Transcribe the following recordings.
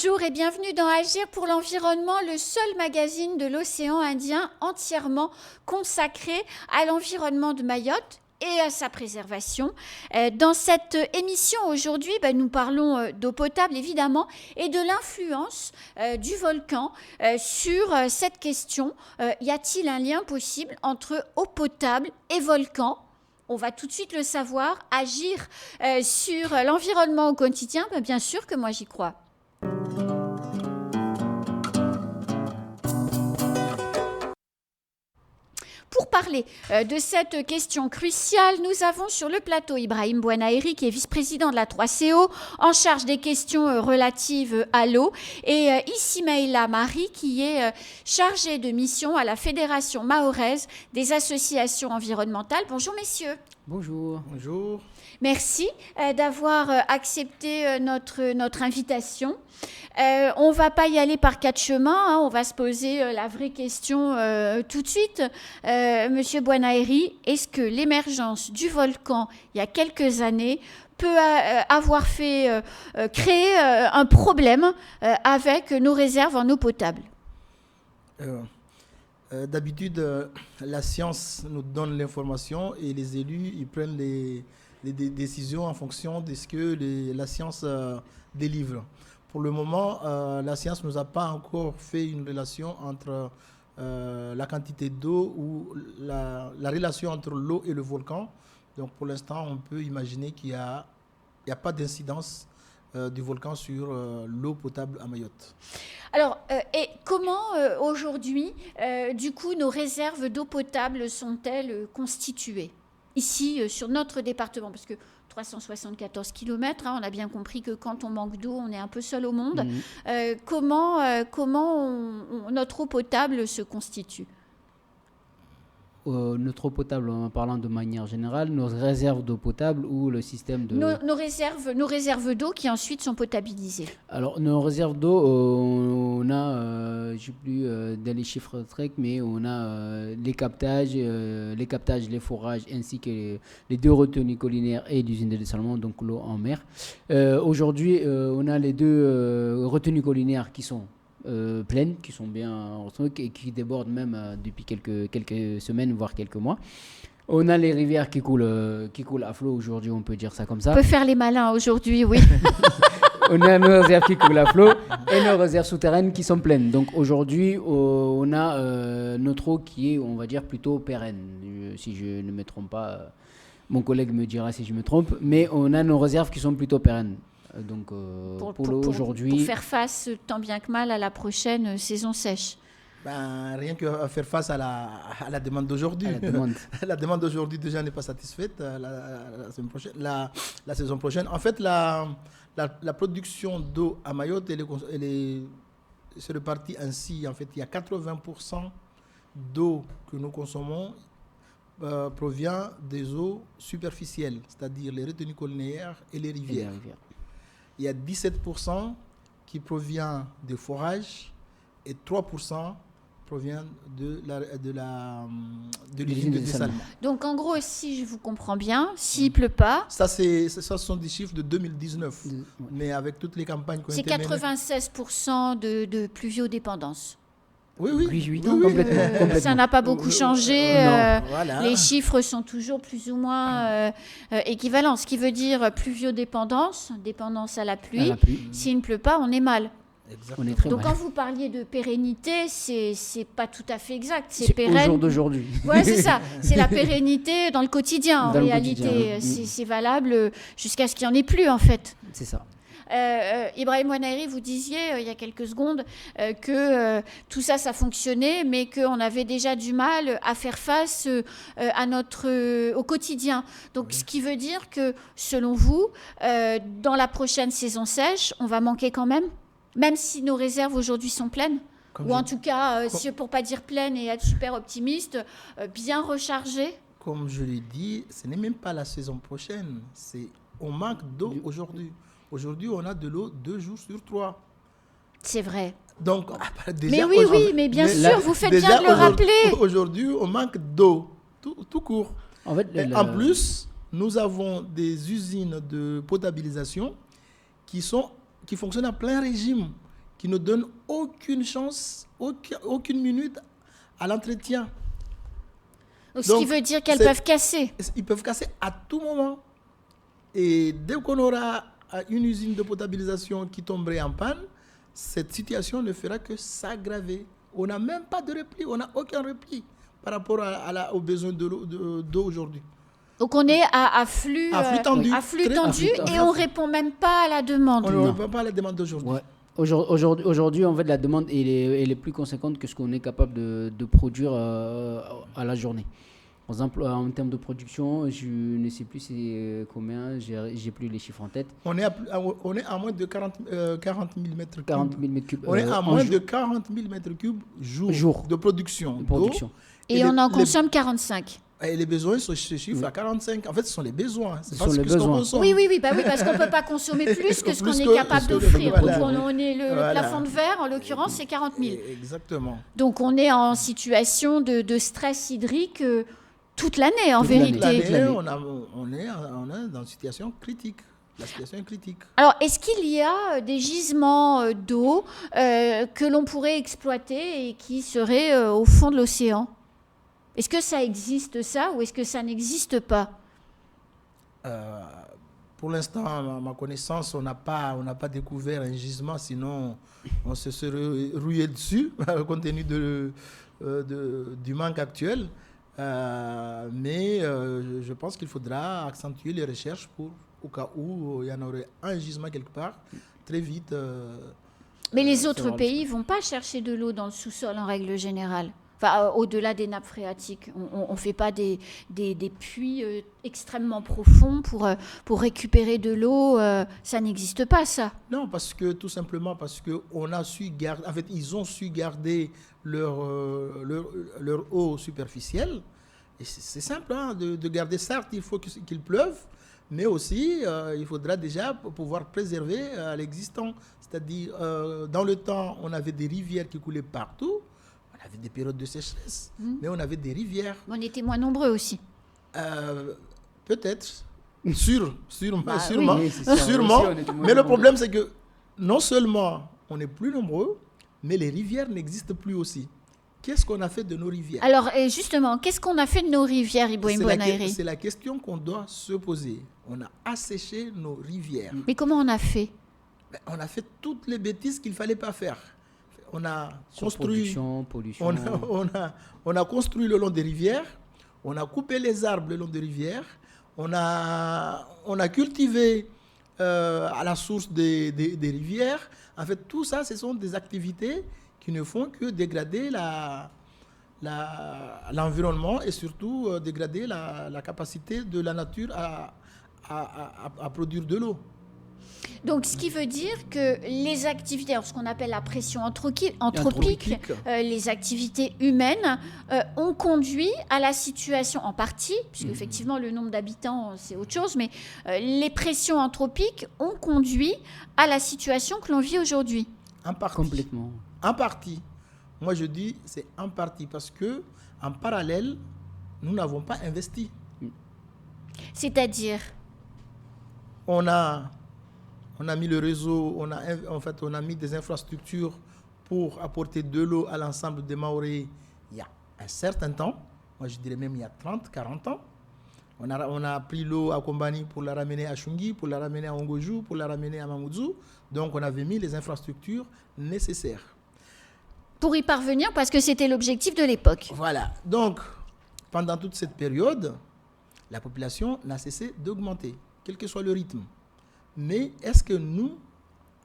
Bonjour et bienvenue dans Agir pour l'environnement, le seul magazine de l'océan Indien entièrement consacré à l'environnement de Mayotte et à sa préservation. Dans cette émission aujourd'hui, nous parlons d'eau potable évidemment et de l'influence du volcan sur cette question. Y a-t-il un lien possible entre eau potable et volcan ? On va tout de suite le savoir. Agir sur l'environnement au quotidien, bien sûr que moi j'y crois. Pour parler de cette question cruciale, nous avons sur le plateau Ibrahim Bouanaeri, qui est vice-président de la 3CO, en charge des questions relatives à l'eau, et Ismaïla Marie, qui est chargée de mission à la Fédération mahoraise des associations environnementales. Bonjour messieurs. Bonjour. Bonjour. Merci d'avoir accepté notre invitation. On ne va pas y aller par quatre chemins, on va se poser la vraie question tout de suite. Monsieur Bouanaeri, est-ce que l'émergence du volcan il y a quelques années peut avoir fait créer un problème avec nos réserves en eau potable ? D'habitude, la science nous donne l'information et les élus ils prennent les décisions en fonction de ce que la science délivre. Pour le moment, la science ne nous a pas encore fait une relation entre la quantité d'eau ou la relation entre l'eau et le volcan. Donc pour l'instant, on peut imaginer qu'il n'y a pas d'incidence du volcan sur l'eau potable à Mayotte. Alors, et comment aujourd'hui, du coup, nos réserves d'eau potable sont-elles constituées ici sur notre département ? Parce que 374 km, on a bien compris que quand on manque d'eau, on est un peu seul au monde. Comment notre eau potable se constitue ? Notre eau potable, en parlant de manière générale, nos réserves d'eau potable ou le système de... Nos réserves d'eau qui ensuite sont potabilisées. Alors, nos réserves d'eau, on a, je ne sais plus dans les chiffres trek, mais on a les captages, les forages, ainsi que les deux retenues collinaires et l'usine de dessalement, donc l'eau en mer. Aujourd'hui, on a les deux retenues collinaires qui sont pleines, qui sont bien en truc et qui débordent même depuis quelques semaines, voire quelques mois. On a les rivières qui coulent à flot aujourd'hui, on peut dire ça comme ça. On peut faire les malins aujourd'hui, oui. On a nos réserves qui coulent à flot et nos réserves souterraines qui sont pleines. Donc aujourd'hui, on a notre eau qui est, on va dire, plutôt pérenne. Si je ne me trompe pas, mon collègue me dira si je me trompe, mais on a nos réserves qui sont plutôt pérennes. Donc pour l'eau aujourd'hui... Pour faire face tant bien que mal à la prochaine saison sèche. Rien qu'à faire face à la demande d'aujourd'hui. La demande d'aujourd'hui déjà n'est pas satisfaite la saison prochaine. En fait, la production d'eau à Mayotte, c'est reparti ainsi. En fait, il y a 80% d'eau que nous consommons provient des eaux superficielles, c'est-à-dire les retenues collinaires et les rivières. Il y a 17% qui provient des forages et 3% provient de l'usine de dessalement. Donc en gros, si je vous comprends bien, s'il ne pleut pas... Ça, ce sont des chiffres de 2019, mais avec toutes les campagnes qui ont été menées... C'est 96% de pluviodépendance. Oui, complètement. Ça n'a pas beaucoup changé. Voilà. Les chiffres sont toujours plus ou moins équivalents. Ce qui veut dire pluviodépendance, dépendance à la pluie. S'il ne pleut pas, on est mal. On est très Donc mal. quand vous parliez de pérennité, c'est pas tout à fait exact. C'est pérenne. Au jour d'aujourd'hui. Ouais, c'est ça. C'est la pérennité dans le quotidien. En réalité, c'est valable jusqu'à ce qu'il n'y en ait plus, en fait. C'est ça. Ibrahim Bouanaeri, vous disiez il y a quelques secondes que tout ça fonctionnait, mais qu'on avait déjà du mal à faire face au quotidien. Donc, ce qui veut dire que, selon vous, dans la prochaine saison sèche, on va manquer quand même si nos réserves aujourd'hui sont pleines. En tout cas, pour ne pas dire pleines et être super optimiste, bien rechargées. Comme je l'ai dit, ce n'est même pas la saison prochaine. On manque d'eau aujourd'hui. Aujourd'hui, on a de l'eau 2 jours sur 3. C'est vrai. Donc, déjà, mais bien sûr, vous faites bien de le rappeler. Aujourd'hui, on manque d'eau, tout court. En fait, en plus, nous avons des usines de potabilisation qui fonctionnent à plein régime qui ne donnent aucune chance, aucune minute à l'entretien. Donc, ce qui veut dire qu'elles peuvent casser. Ils peuvent casser à tout moment. Et dès qu'on aura une usine de potabilisation qui tomberait en panne, cette situation ne fera que s'aggraver. On n'a même pas de repli, on n'a aucun repli par rapport aux besoins d'eau aujourd'hui. Donc on est à flux tendu, et on ne répond même pas à la demande. On ne répond pas à la demande d'aujourd'hui. Ouais. Aujourd'hui, en fait, la demande elle est plus conséquente que ce qu'on est capable de produire à la journée. Par exemple, en termes de production, je ne sais plus c'est combien, j'ai plus les chiffres en tête. On est à moins de 40 000 mètres cubes. 40 000 mètres cubes. On est à moins de 40 000 mètres cubes jour de production. Et on en consomme 45. Et les besoins se chiffrent à 45. En fait, ce sont les besoins. C'est pas ce qu'on consomme. Oui, parce qu'on ne peut pas consommer plus que ce qu'on est capable d'offrir. Voilà. Donc, on est le plafond de verre, en l'occurrence, c'est 40 000. Exactement. Donc, on est en situation de stress hydrique toute l'année, en vérité. Toute l'année, on est dans une situation critique. La situation est critique. Alors, est-ce qu'il y a des gisements d'eau que l'on pourrait exploiter et qui seraient au fond de l'océan ? Est-ce que ça existe, ça, ou est-ce que ça n'existe pas ? Pour l'instant, à ma connaissance, on n'a pas découvert un gisement, sinon on se serait rouillé dessus, compte tenu du manque actuel. Mais je pense qu'il faudra accentuer les recherches au cas où il y en aurait un gisement quelque part, très vite. Mais les autres pays ne vont pas chercher de l'eau dans le sous-sol en règle générale. Enfin, au-delà des nappes phréatiques. On ne fait pas des puits extrêmement profonds pour récupérer de l'eau. Ça n'existe pas, ça. Non, tout simplement parce qu'on a su garder... En fait, ils ont su garder leur eau superficielle. Et c'est simple de garder. Certes, il faut qu'il pleuve, mais aussi, il faudra déjà pouvoir préserver l'existant. C'est-à-dire, dans le temps, on avait des rivières qui coulaient partout. On avait des périodes de sécheresse, mais on avait des rivières. On était moins nombreux aussi. Peut-être. Sûrement. Oui, sûrement. Mais le problème, c'est que non seulement on est plus nombreux, mais les rivières n'existent plus aussi. Qu'est-ce qu'on a fait de nos rivières ? Alors, justement, qu'est-ce qu'on a fait de nos rivières, Ibrahim Bonaïri ? C'est la question qu'on doit se poser. On a asséché nos rivières. Mais comment on a fait ? On a fait toutes les bêtises qu'il ne fallait pas faire. On a construit, pollution. On a construit le long des rivières, on a coupé les arbres le long des rivières, on a cultivé à la source des rivières. En fait, tout ça, ce sont des activités qui ne font que dégrader l'environnement et surtout dégrader la capacité de la nature à produire de l'eau. Donc, ce qui veut dire que les activités, ce qu'on appelle la pression anthropique, les activités humaines ont conduit à la situation, en partie, puisque effectivement le nombre d'habitants c'est autre chose, mais les pressions anthropiques ont conduit à la situation que l'on vit aujourd'hui. En partie. Complètement. En partie. Moi je dis c'est en partie parce que en parallèle, nous n'avons pas investi. C'est-à-dire ? On a mis le réseau, on a mis des infrastructures pour apporter de l'eau à l'ensemble des Mahorais il y a un certain temps. Moi, je dirais même il y a 30, 40 ans. On a pris l'eau à Kombani pour la ramener à Chungi, pour la ramener à Ongojou, pour la ramener à Mamoudzou. Donc, on avait mis les infrastructures nécessaires. Pour y parvenir, parce que c'était l'objectif de l'époque. Voilà. Donc, pendant toute cette période, la population n'a cessé d'augmenter, quel que soit le rythme. Mais est-ce que nous,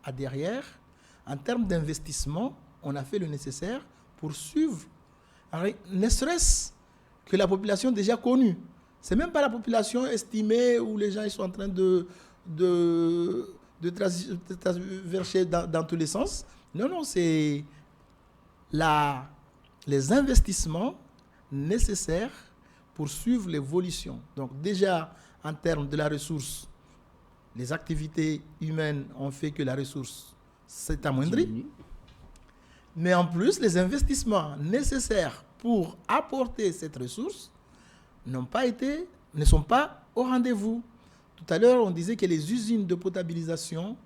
à derrière, en termes d'investissement, on a fait le nécessaire pour suivre, ne serait-ce que la population déjà connue. Ce n'est même pas la population estimée où les gens ils sont en train de traverser dans tous les sens. Non, c'est les investissements nécessaires pour suivre l'évolution. Donc déjà, en termes de la ressource, les activités humaines ont fait que la ressource s'est amoindrie. Mais en plus, les investissements nécessaires pour apporter cette ressource ne sont pas au rendez-vous. Tout à l'heure, on disait que les usines de potabilisation,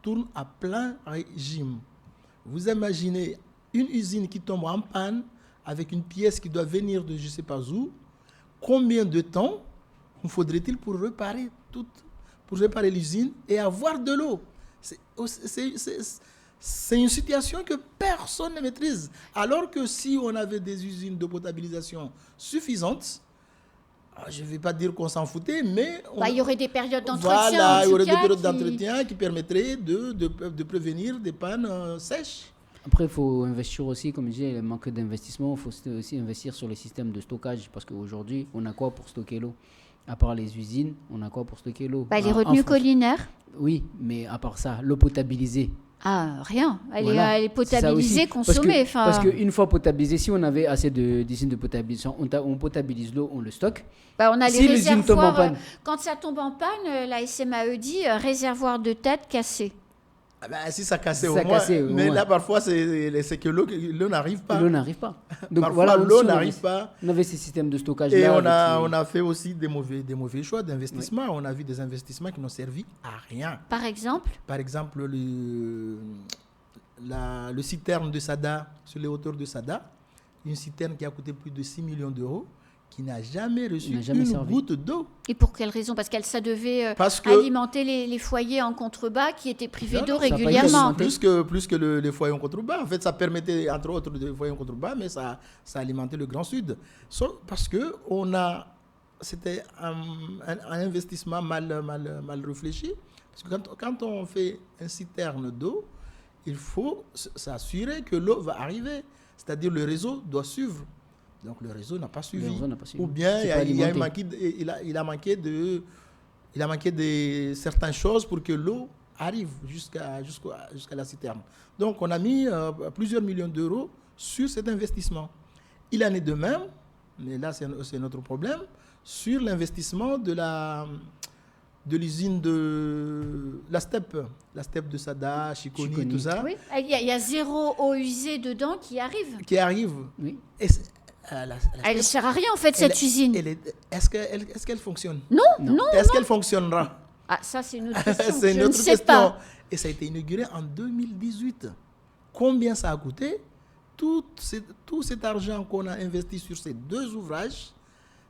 tournent à plein régime. Vous imaginez une usine qui tombe en panne avec une pièce qui doit venir de je ne sais pas où. Combien de temps faudrait-il pour réparer l'usine et avoir de l'eau? C'est une situation que personne ne maîtrise. Alors que si on avait des usines de potabilisation suffisantes, je ne vais pas dire qu'on s'en foutait, mais... il y aurait des périodes d'entretien. Voilà, il y aurait des périodes d'entretien qui permettraient de prévenir des pannes sèches. Après, il faut investir aussi, comme je disais, le manque d'investissement, il faut aussi investir sur les systèmes de stockage, parce qu'aujourd'hui, on a quoi pour stocker l'eau? À part les usines, on a quoi pour stocker l'eau? Les retenues collinaires. Oui, mais à part ça, l'eau potabilisée. Rien. Elle Voilà, est potabilisée, consommée. Parce qu'une fois potabilisée, si on avait assez d'usines de potabilisation, on potabilise l'eau, on le stocke. On a si les réservoirs. Panne, quand ça tombe en panne, la SMAE dit réservoir de tête cassé. Si ça cassait au moins. Mais là, parfois, c'est que l'eau n'arrive pas. L'eau n'arrive pas. Donc parfois, l'eau n'arrive pas. On avait ces systèmes de stockage. Et on a fait aussi des mauvais choix d'investissement. Oui. On a vu des investissements qui n'ont servi à rien. Par exemple, le citerne de Sada, sur les hauteurs de Sada, une citerne qui a coûté plus de 6 millions d'euros, qui n'a jamais reçu une goutte d'eau. Et pour quelle raison? Parce que ça devait alimenter les foyers en contrebas qui étaient privés d'eau régulièrement. Plus que les foyers en contrebas. En fait, ça permettait, entre autres, des foyers en contrebas, mais ça alimentait le Grand Sud. Parce que c'était un investissement mal réfléchi. Parce que quand on fait un citerne d'eau, il faut s'assurer que l'eau va arriver. C'est-à-dire le réseau doit suivre. Donc le réseau n'a pas suivi. Ou bien il a manqué de certaines choses pour que l'eau arrive jusqu'à la citerne. Donc on a mis plusieurs millions d'euros sur cet investissement. Il en est de même, mais là c'est notre problème, sur l'investissement de l'usine de la steppe de Sada, Chiconi, tout ça. Oui, il y a zéro eau usée dedans qui arrive. Oui. Elle ne sert à rien en fait, cette usine. Est-ce qu'elle fonctionne? Non. Est-ce qu'elle fonctionnera? Ça c'est une autre question. C'est une autre question. Et ça a été inauguré en 2018. Combien ça a coûté? Tout cet argent qu'on a investi sur ces deux ouvrages,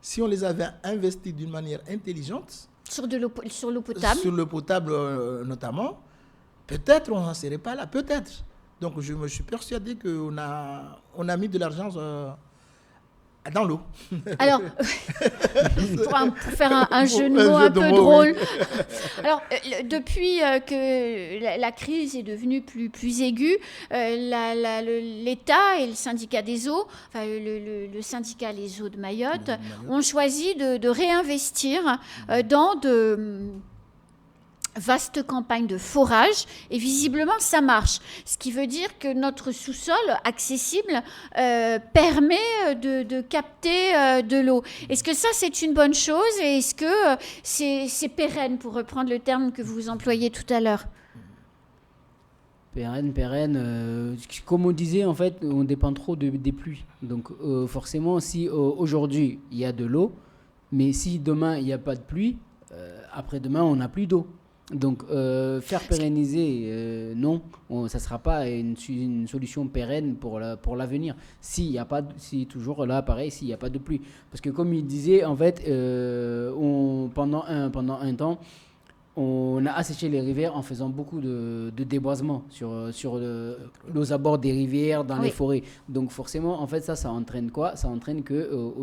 si on les avait investis d'une manière intelligente, sur l'eau potable. Sur l'eau potable notamment, peut-être on n'en serait pas là, peut-être. Donc je me suis persuadé qu'on a mis de l'argent dans l'eau. Alors, pour faire un jeu de mots un peu drôle. Alors, depuis que la crise est devenue plus aiguë, l'État et le syndicat des eaux, enfin le syndicat Les Eaux de Mayotte, ont choisi de réinvestir dans de vaste campagne de forage et visiblement ça marche. Ce qui veut dire que notre sous-sol accessible permet de capter de l'eau. Est-ce que ça c'est une bonne chose et est-ce que c'est pérenne pour reprendre le terme que vous employez tout à l'heure? Pérenne. Comme on disait, en fait, on dépend trop des pluies. Donc forcément, si aujourd'hui il y a de l'eau, mais si demain il n'y a pas de pluie, après-demain on n'a plus d'eau. Donc, faire pérenniser, non, ça ne sera pas une solution pérenne pour l'avenir. Si toujours là, pareil, s'il n'y a pas de pluie. Parce que comme il disait, en fait, pendant un temps, on a asséché les rivières en faisant beaucoup de déboisement sur les abords des rivières, dans les forêts. Donc forcément, en fait, ça entraîne quoi? Ça entraîne que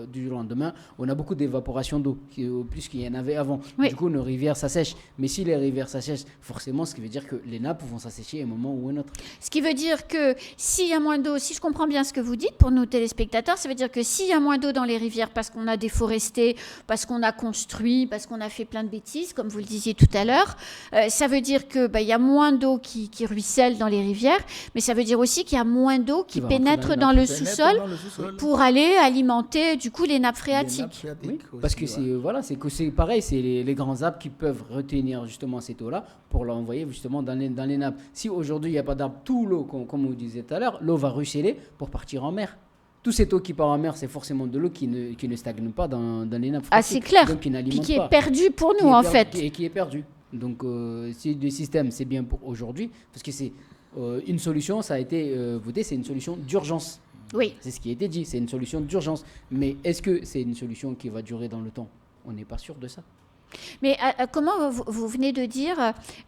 du jour au lendemain, on a beaucoup d'évaporation d'eau, plus qu'il y en avait avant. Oui. Du coup, nos rivières s'assèchent. Mais si les rivières s'assèchent, forcément, ce qui veut dire que les nappes vont s'assécher à un moment ou à un autre. Ce qui veut dire que s'il y a moins d'eau, si je comprends bien ce que vous dites pour nos téléspectateurs, ça veut dire que s'il y a moins d'eau dans les rivières parce qu'on a déforesté, parce qu'on a construit, parce qu'on a fait plein de bêtises, comme vous le disiez tout à l'heure, ça veut dire que y a moins d'eau qui ruisselle dans les rivières, mais ça veut dire aussi qu'il y a moins d'eau qui pénètre dans le sous-sol pour aller alimenter du coup les nappes phréatiques. Oui, parce que c'est pareil, c'est les grands arbres qui peuvent retenir justement cette eau-là pour l'envoyer justement dans les nappes. Si aujourd'hui il n'y a pas d'arbres, tout l'eau, comme vous disiez tout à l'heure, l'eau va ruisseler pour partir en mer. Toute cette eau qui part en mer, c'est forcément de l'eau qui ne stagne pas dans les nappes phréatiques. Ah, c'est clair. Donc, qui n'alimente qui est perdue pour nous, en fait. Et qui est perdue. Donc, si le système, c'est bien pour aujourd'hui, parce que c'est une solution, ça a été voté, c'est une solution d'urgence. Oui. C'est ce qui a été dit, c'est une solution d'urgence. Mais est-ce que c'est une solution qui va durer dans le temps? On n'est pas sûr de ça. Mais comment vous venez de dire,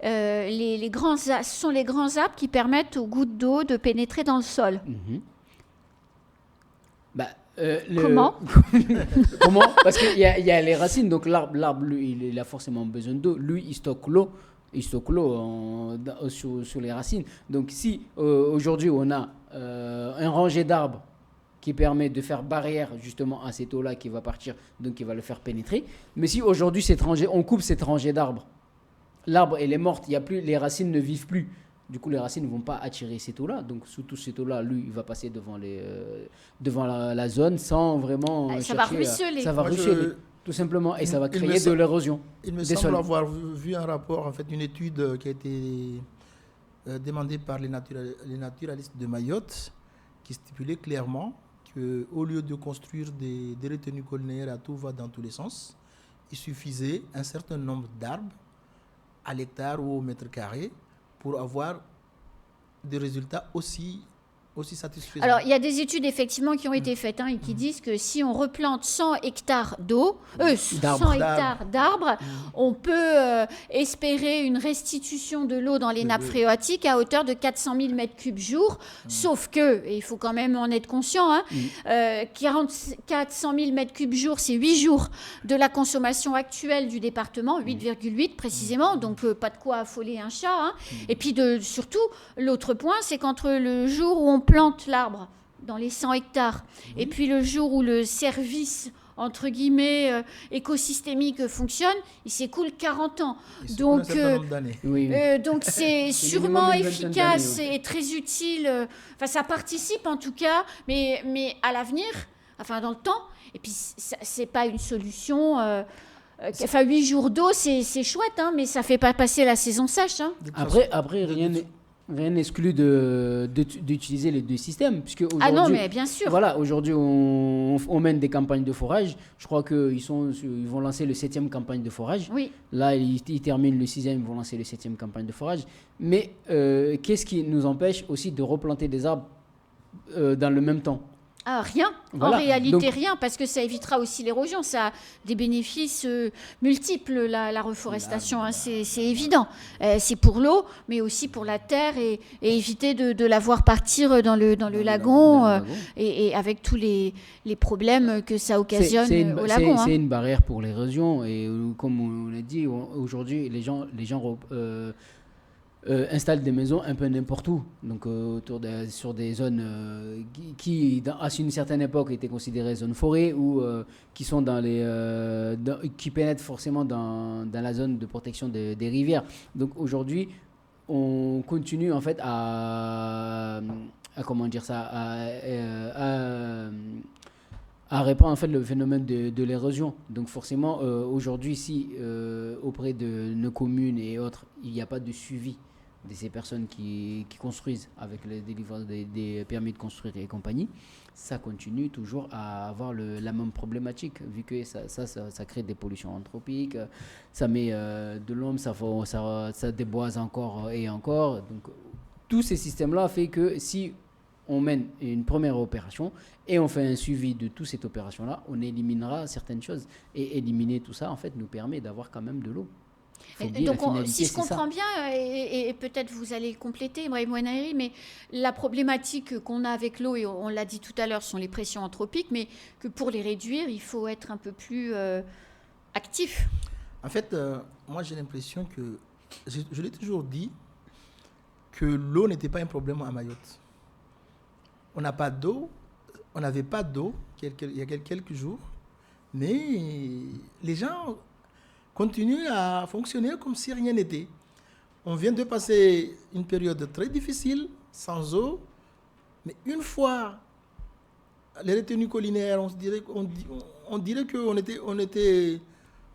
ce sont les grands arbres qui permettent aux gouttes d'eau de pénétrer dans le sol. Comment? Comment? Parce qu'il y a les racines, donc l'arbre, lui, il a forcément besoin d'eau. Lui, il stocke l'eau. Sur les racines. Donc si aujourd'hui on a un rangé d'arbres qui permet de faire barrière justement à cette eau-là qui va partir, donc qui va le faire pénétrer. Mais si aujourd'hui on coupe cette rangée d'arbres, l'arbre elle est morte, il y a plus, les racines ne vivent plus. Du coup, les racines ne vont pas attirer cette eau-là. Donc, surtout cette eau-là, lui, il va passer devant la zone sans vraiment ça va ruisseler. Ça va ruisseler, tout simplement. Et ça va créer de l'érosion. Il me semble avoir vu un rapport, en fait, une étude qui a été demandée par les naturalistes de Mayotte, qui stipulait clairement qu'au lieu de construire des retenues collinaires à tout va dans tous les sens, il suffisait un certain nombre d'arbres à l'hectare ou au mètre carré pour avoir des résultats aussi satisfaisants. Alors, il y a des études effectivement qui ont été faites et qui disent que si on replante 100 hectares d'arbres, on peut espérer une restitution de l'eau dans les nappes phréatiques à hauteur de 400 000 mètres cubes jour. Sauf que, et il faut quand même en être conscient, 400 000 mètres cubes jour, c'est 8 jours de la consommation actuelle du département, 8,8 précisément, donc pas de quoi affoler un chat. Et puis surtout, l'autre point, c'est qu'entre le jour où on plante l'arbre dans les 100 hectares et puis le jour où le service entre guillemets écosystémique fonctionne, il s'écoule 40 ans. Donc c'est sûrement efficace et très utile. Enfin, ça participe en tout cas, mais à l'avenir, enfin dans le temps. Et puis c'est pas une solution. 8 jours d'eau, c'est chouette, mais ça fait pas passer la saison sèche. Après rien n'exclut d'utiliser les deux systèmes. Puisque non, mais bien sûr. Voilà, aujourd'hui, on mène des campagnes de forage. Je crois qu'ils vont lancer le 7e campagne de forage. Oui. Là, ils terminent le 6e, ils vont lancer le 7e campagne de forage. Mais qu'est-ce qui nous empêche aussi de replanter des arbres dans le même temps? Rien, voilà. En réalité rien, parce que ça évitera aussi l'érosion, ça a des bénéfices multiples, la reforestation, c'est évident. C'est pour l'eau, mais aussi pour la terre, et éviter de la voir partir dans le lagon, et avec tous les problèmes que ça occasionne au lagon. C'est une barrière pour l'érosion, et comme on l'a dit, aujourd'hui, les gens installent des maisons un peu n'importe où, donc sur des zones qui à une certaine époque étaient considérées zones forêts ou qui sont qui pénètrent forcément dans la zone de protection des rivières. Donc aujourd'hui, on continue en fait à répandre en fait le phénomène de l'érosion. Donc forcément, aujourd'hui, si auprès de nos communes et autres, il n'y a pas de suivi de ces personnes qui construisent avec les délivrances des permis de construire et compagnie, ça continue toujours à avoir la même problématique, vu que ça crée des pollutions anthropiques, ça met de l'ombre, ça déboise encore et encore. Donc tous ces systèmes-là fait que si on mène une première opération et on fait un suivi de toute cette opération-là, on éliminera certaines choses. Et éliminer tout ça, en fait, nous permet d'avoir quand même de l'eau. Donc, si je comprends bien, et peut-être vous allez compléter, Ibrahim Ouanahiri, mais la problématique qu'on a avec l'eau, et on l'a dit tout à l'heure, sont les pressions anthropiques, mais que pour les réduire, il faut être un peu plus actif. En fait, moi j'ai l'impression que, je l'ai toujours dit, que l'eau n'était pas un problème à Mayotte. On n'a pas d'eau, on n'avait pas d'eau il y a quelques jours, mais les gens continuent à fonctionner comme si rien n'était. On vient de passer une période très difficile, sans eau, mais une fois les retenues collinaires, on dirait qu'on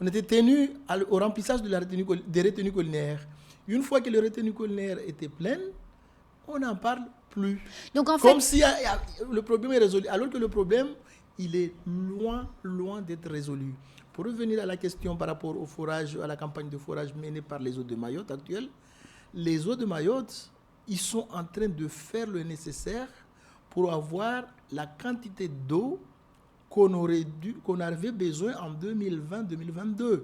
était tenu au remplissage des retenues collinaires. Une fois que les retenues collinaires étaient pleines, on n'en parle plus. Donc en comme si le problème est résolu, alors que le problème, il est loin d'être résolu. Pour revenir à la question par rapport au forage, à la campagne de forage menée par les eaux de Mayotte actuelle, les eaux de Mayotte, ils sont en train de faire le nécessaire pour avoir la quantité d'eau qu'on avait besoin en 2020-2022.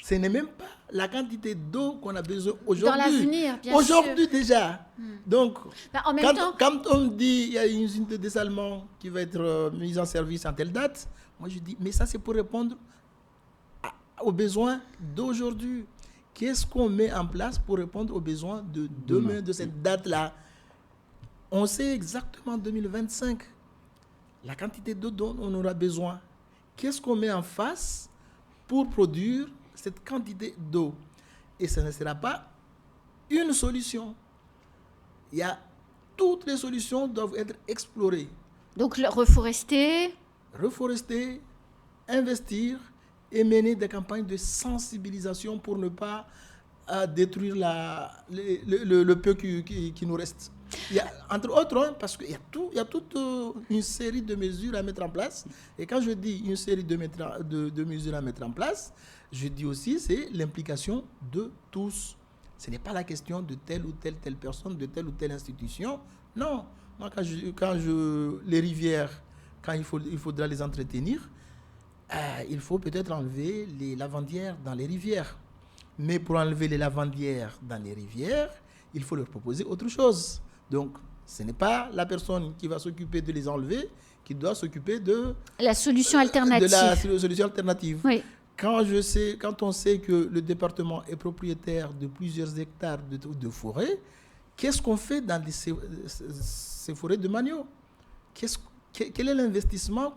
Ce n'est même pas la quantité d'eau qu'on a besoin aujourd'hui. Dans l'avenir, bien sûr. Aujourd'hui déjà. Donc, En même temps, quand on dit qu'il y a une usine de dessalement qui va être mise en service en telle date, moi je dis, mais ça c'est pour répondre aux besoins d'aujourd'hui. Qu'est-ce qu'on met en place pour répondre aux besoins de demain, de cette date-là? On sait exactement 2025 la quantité d'eau dont on aura besoin. Qu'est-ce qu'on met en face pour produire cette quantité d'eau? Et ce ne sera pas une solution. Toutes les solutions doivent être explorées. donc reforester. Reforester, investir et mener des campagnes de sensibilisation pour ne pas détruire le peu qui nous reste. Il y a, entre autres, parce qu'il y a toute une série de mesures à mettre en place. Et quand je dis une série de mesures à mettre en place, je dis aussi c'est l'implication de tous. Ce n'est pas la question de telle ou telle personne, de telle ou telle institution. Non. Moi, les rivières, quand il faudra les entretenir, il faut peut-être enlever les lavandières dans les rivières. Mais pour enlever les lavandières dans les rivières, il faut leur proposer autre chose. Donc, ce n'est pas la personne qui va s'occuper de les enlever qui doit s'occuper de la solution alternative. De la solution alternative. Oui. Quand on sait que le département est propriétaire de plusieurs hectares de forêt, qu'est-ce qu'on fait dans ces forêts de manioc? Quel est l'investissement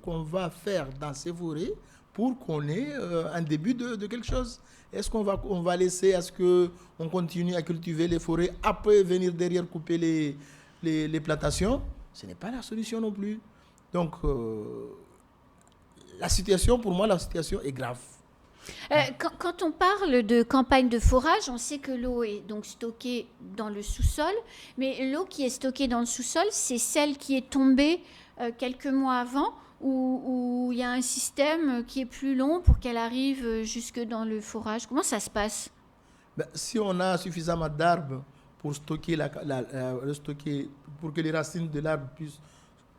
qu'on va faire dans ces forêts pour qu'on ait un début de quelque chose? Est-ce qu'on va laisser à ce qu'on continue à cultiver les forêts, après venir derrière couper les plantations? Ce n'est pas la solution non plus. Donc, pour moi, la situation est grave. Quand on parle de campagne de forage, on sait que l'eau est donc stockée dans le sous-sol, mais l'eau qui est stockée dans le sous-sol, c'est celle qui est tombée quelques mois avant, ou il y a un système qui est plus long pour qu'elle arrive jusque dans le forage. Comment ça se passe? Si on a suffisamment d'arbres pour stocker, pour que les racines de l'arbre puissent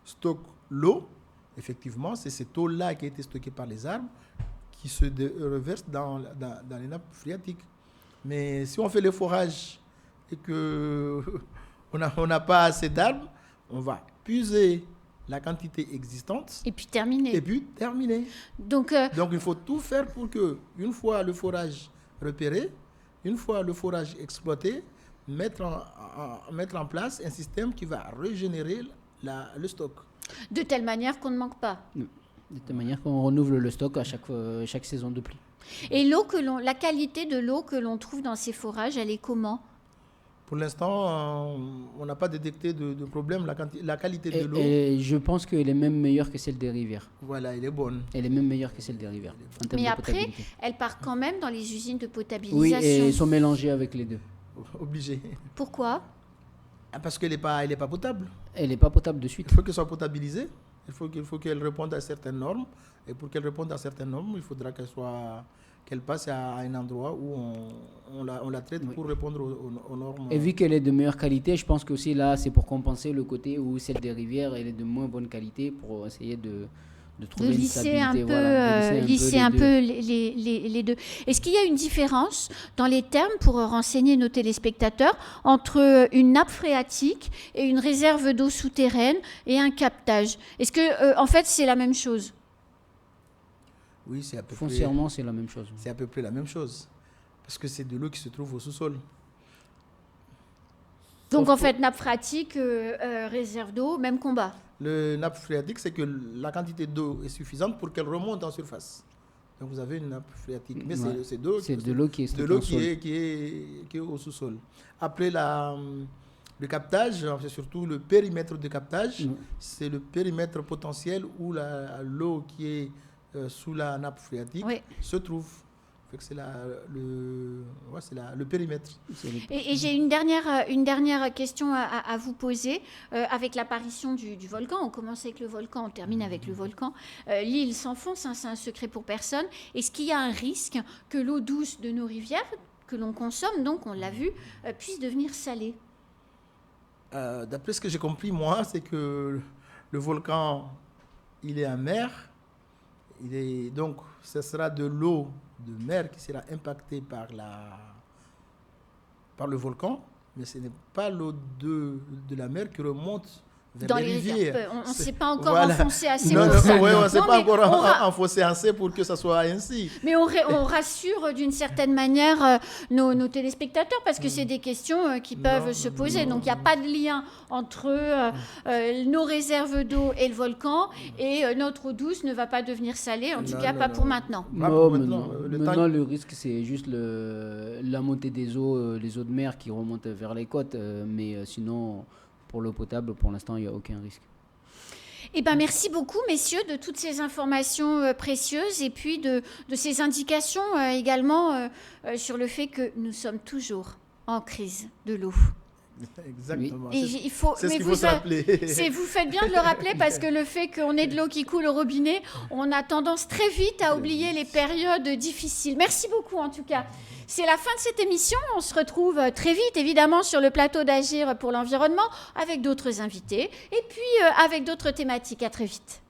stocker l'eau, effectivement, c'est cette eau-là qui a été stockée par les arbres qui se reverse dans les nappes phréatiques. Mais si on fait le forage et qu'on n'a pas assez d'arbres, on va puiser la quantité existante et puis terminer. Donc il faut tout faire pour que, une fois le forage repéré, une fois le forage exploité, mettre en place un système qui va régénérer le stock. De telle manière qu'on ne manque pas. De telle manière qu'on renouvelle le stock à chaque saison de pluie. Et la qualité de l'eau que l'on trouve dans ces forages, elle est comment? Pour l'instant, on n'a pas détecté de problème. La qualité de l'eau... Et je pense qu'elle est même meilleure que celle des rivières. Voilà, elle est bonne. Elle est même meilleure que celle des rivières. Mais après, elle part quand même dans les usines de potabilisation. Oui, et elles sont mélangées avec les deux. Obligé. Pourquoi? Parce qu'elle n'est pas potable. Elle n'est pas potable de suite. Il faut qu'elle soit potabilisée. Il faut qu'elle réponde à certaines normes. Et pour qu'elle réponde à certaines normes, il faudra qu'elle passe à un endroit où on la traite pour répondre aux normes. Et vu qu'elle est de meilleure qualité, je pense que aussi là, c'est pour compenser le côté où celle des rivières, elle est de moins bonne qualité pour essayer de trouver une stabilité. Lisser un peu les deux. Est-ce qu'il y a une différence dans les termes, pour renseigner nos téléspectateurs, entre une nappe phréatique et une réserve d'eau souterraine et un captage? Est-ce que, en fait, c'est la même chose? Oui, c'est à peu foncièrement, c'est la même chose. C'est à peu près la même chose. Parce que c'est de l'eau qui se trouve au sous-sol. Donc, en fait, nappe phréatique, réserve d'eau, même combat. Le nappe phréatique, c'est que la quantité d'eau est suffisante pour qu'elle remonte en surface. Donc, vous avez une nappe phréatique. Mais c'est de l'eau qui est au sous-sol. Après, le captage, c'est surtout le périmètre de captage. C'est le périmètre potentiel où l'eau qui est sous la nappe phréatique se trouve. fait que c'est le périmètre. Et j'ai une dernière question à vous poser. Avec l'apparition du volcan, on commence avec le volcan, on termine avec le volcan. L'île s'enfonce, hein, c'est un secret pour personne. Est-ce qu'il y a un risque que l'eau douce de nos rivières, que l'on consomme, donc on l'a vu, puisse devenir salée? D'après ce que j'ai compris, moi, c'est que le volcan, il est en mer. Donc, ce sera de l'eau de mer qui sera impactée par le volcan, mais ce n'est pas l'eau de la mer qui remonte vers Dans les rivières. On ne s'est pas encore enfoncé assez pour non, ça. on ne s'est pas encore on enfoncé assez pour que ça soit ainsi. Mais on rassure d'une certaine manière nos téléspectateurs parce que c'est des questions qui peuvent se poser. Donc il n'y a pas de lien entre nos réserves d'eau et le volcan et notre eau douce ne va pas devenir salée, en tout cas pas pour maintenant. Non, maintenant le risque c'est juste la montée des eaux, les eaux de mer qui remontent vers les côtes, mais sinon pour l'eau potable pour l'instant il n'y a aucun risque. Eh ben, merci beaucoup, messieurs, de toutes ces informations précieuses et puis de ces indications également sur le fait que nous sommes toujours en crise de l'eau. Exactement. Et c'est ce qu'il faut se rappeler. Vous faites bien de le rappeler parce que le fait qu'on ait de l'eau qui coule au robinet, on a tendance très vite à oublier les périodes difficiles. Merci beaucoup en tout cas. C'est la fin de cette émission. On se retrouve très vite, évidemment, sur le plateau d'Agir pour l'environnement avec d'autres invités et puis avec d'autres thématiques. À très vite.